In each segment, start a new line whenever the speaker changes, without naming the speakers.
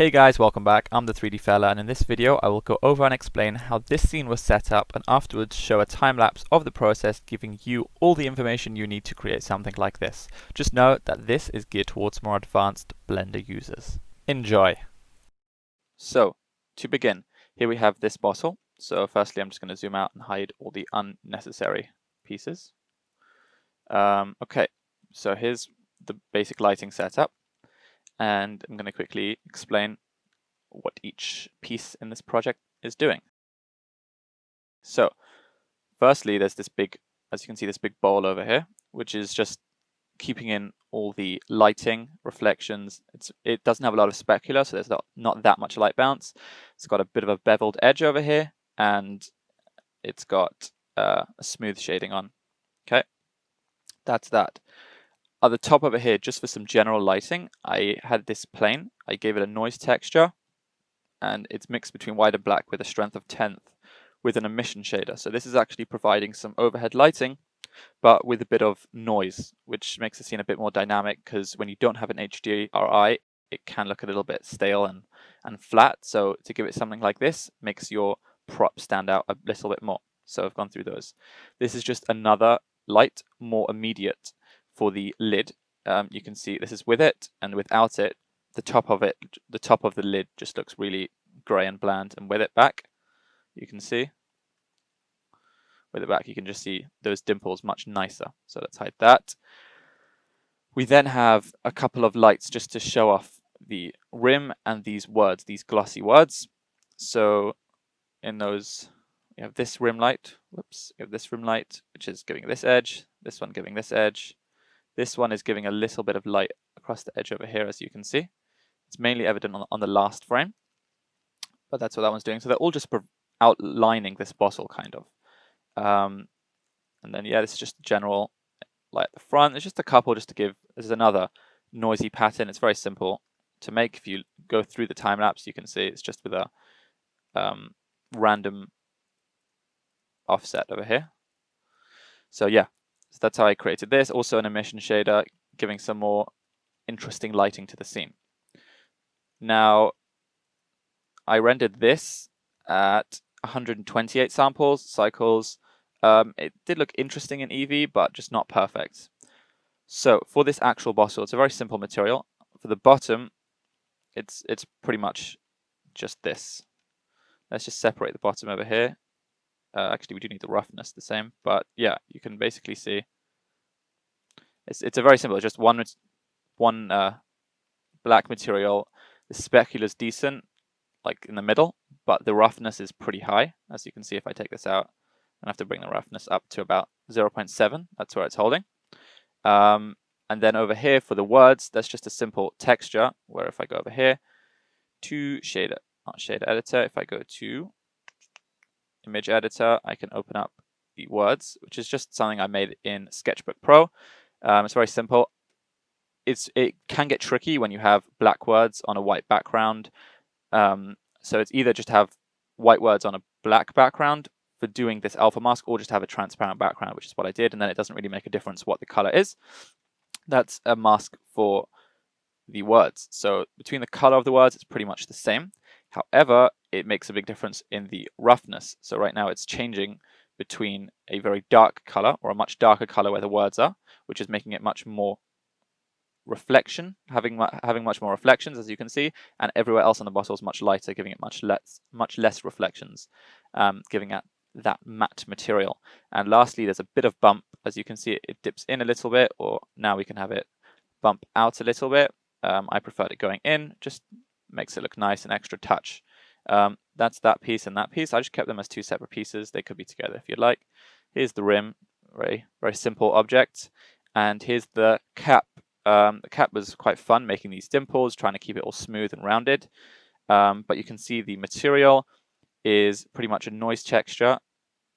Hey guys, welcome back. I'm the 3D fella, and in this video I will go over and explain how this scene was set up and afterwards show a time lapse of the process, giving you all the information you need to create something like this. Just note that this is geared towards more advanced Blender users. Enjoy! So, to begin, here we have this bottle. So firstly I'm just going to zoom out and hide all the unnecessary pieces. Okay, so here's the basic lighting setup. And I'm going to quickly explain what each piece in this project is doing. So, firstly, there's this big, as you can see, this big bowl over here, which is just keeping in all the lighting, reflections. It doesn't have a lot of specular, so there's not that much light bounce. It's got a bit of a beveled edge over here, and it's got a smooth shading on. Okay, that's that. At the top over here, just for some general lighting, I had this plane. I gave it a noise texture, and it's mixed between white and black with a strength of 10th with an emission shader. So this is actually providing some overhead lighting, but with a bit of noise, which makes the scene a bit more dynamic, because when you don't have an HDRI, it can look a little bit stale and flat. So to give it something like this makes your prop stand out a little bit more. So I've gone through those. This is just another light, more immediate for the lid. You can see this is with it, and without it, the top of the lid just looks really grey and bland, and with it back, you can see, with it back, you can just see those dimples much nicer. So let's hide that. We then have a couple of lights just to show off the rim and these words, these glossy words. So in those, we have this rim light, whoops, we have this rim light, which is giving this edge, this one giving this edge. This one is giving a little bit of light across the edge over here, as you can see. It's mainly evident on the last frame, but that's what that one's doing. So they're all just outlining this bottle, kind of. And then, yeah, this is just general light at the front. There's just a couple just to give. This is another noisy pattern. It's very simple to make. If you go through the time lapse, you can see it's just with a random offset over here. So yeah, so that's how I created this. Also an emission shader, giving some more interesting lighting to the scene. Now, I rendered this at 128 cycles. It did look interesting in Eevee, but just not perfect. So for this actual bottle, it's a very simple material. For the bottom, it's pretty much just this. Let's just separate the bottom over here. Actually, we do need the roughness the same, but yeah, you can basically see it's a very simple. Just one black material. The specular is decent, like in the middle, but the roughness is pretty high. As you can see, if I take this out, I have to bring the roughness up to about 0.7. That's where it's holding. And then over here for the words, that's just a simple texture, where if I go over here to shader, not shader editor, if I go to image editor, I can open up the words, which is just something I made in Sketchbook Pro. It's very simple. It can get tricky when you have black words on a white background. So it's either just have white words on a black background for doing this alpha mask, or just have a transparent background, which is what I did, and then it doesn't really make a difference what the color is. That's a mask for the words. So between the color of the words, it's pretty much the same. However, it makes a big difference in the roughness. So right now it's changing between a very dark color or a much darker color where the words are, which is making it much more reflection, having much more reflections, as you can see, and everywhere else on the bottle is much lighter, giving it much less reflections, giving it that matte material. And lastly, there's a bit of bump. As you can see, it dips in a little bit, or now we can have it bump out a little bit. I preferred it going in, just makes it look nice, an extra touch. That's that piece and that piece. I just kept them as two separate pieces. They could be together if you'd like. Here's the rim, very simple object, and here's the cap. The cap was quite fun, making these dimples, trying to keep it all smooth and rounded. But you can see the material is pretty much a noise texture,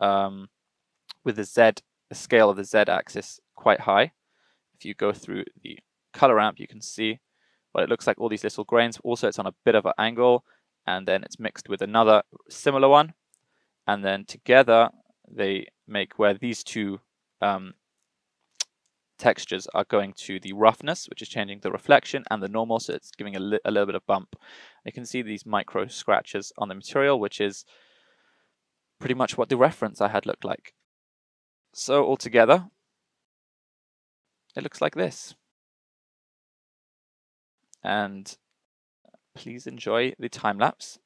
with the scale of the Z axis quite high. If you go through the color ramp, you can see what it looks like, all these little grains. Also, it's on a bit of an angle, and then it's mixed with another similar one. And then together, they make where these two textures are going to the roughness, which is changing the reflection, and the normal, so it's giving a little bit of bump. You can see these micro scratches on the material, which is pretty much what the reference I had looked like. So altogether, it looks like this. And please enjoy the time lapse.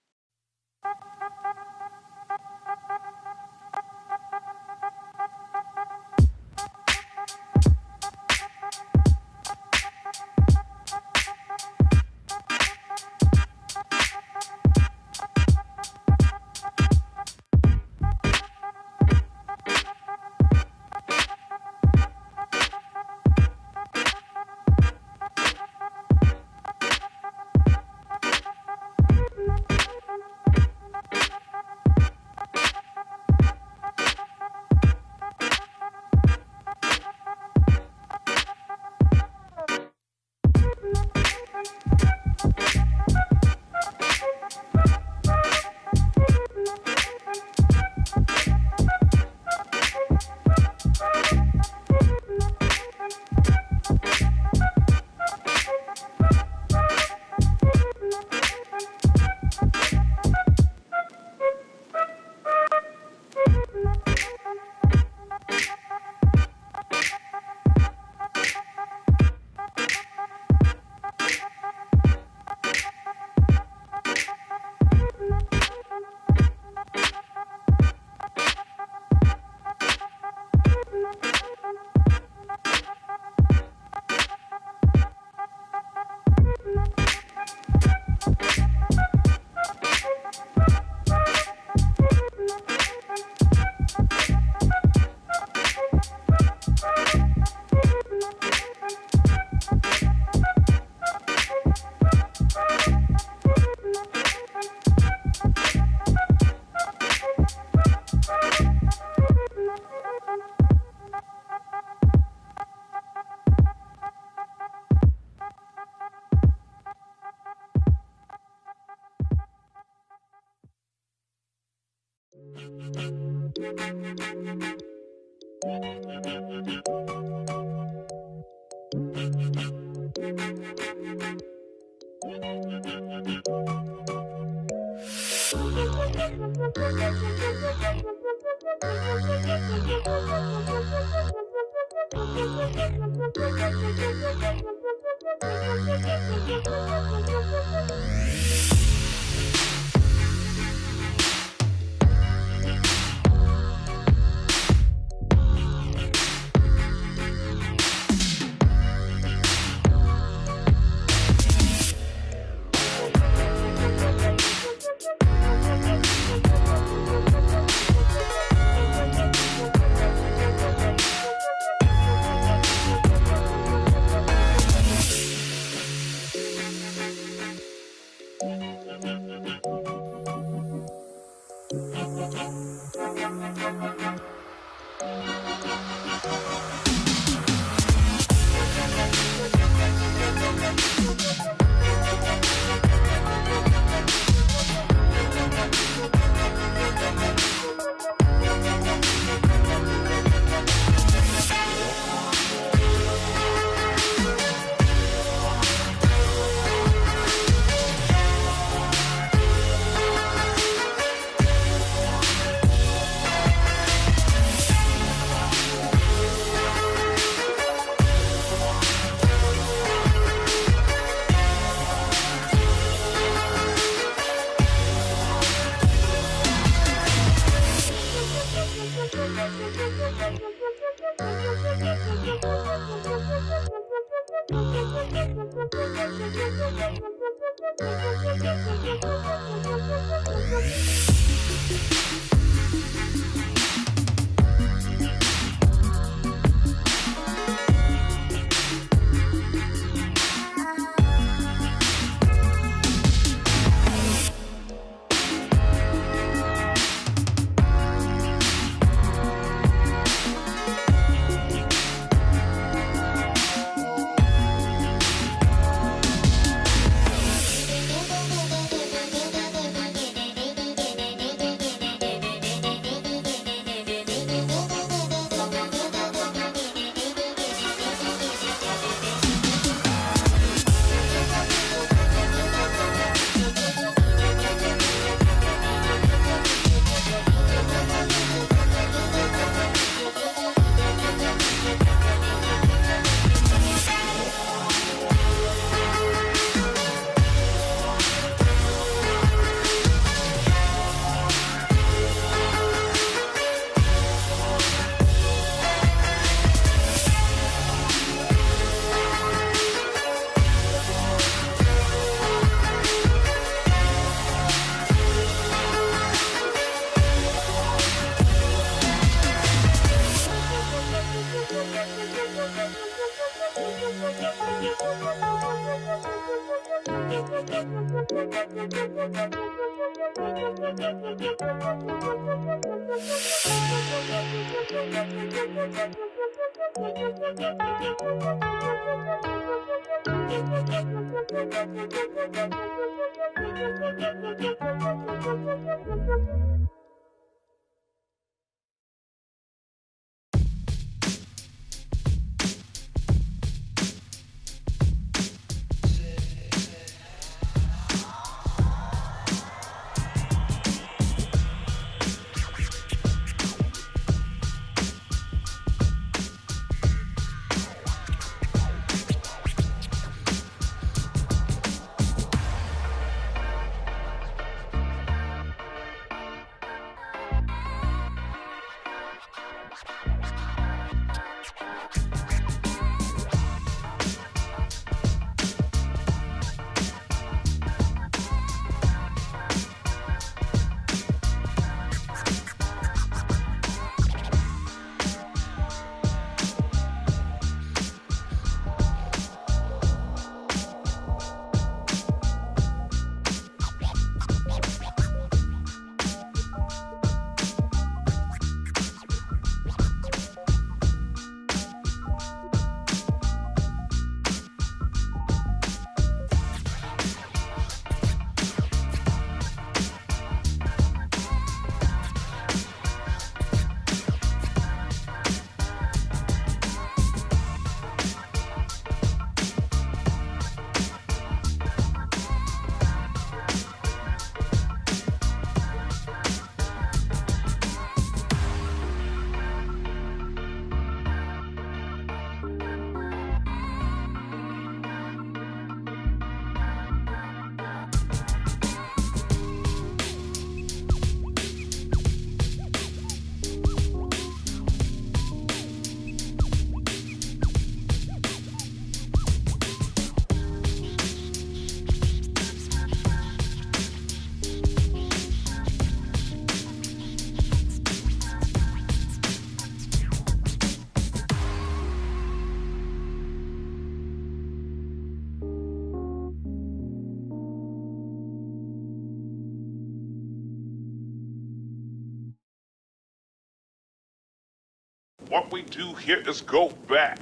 What we do here is go back.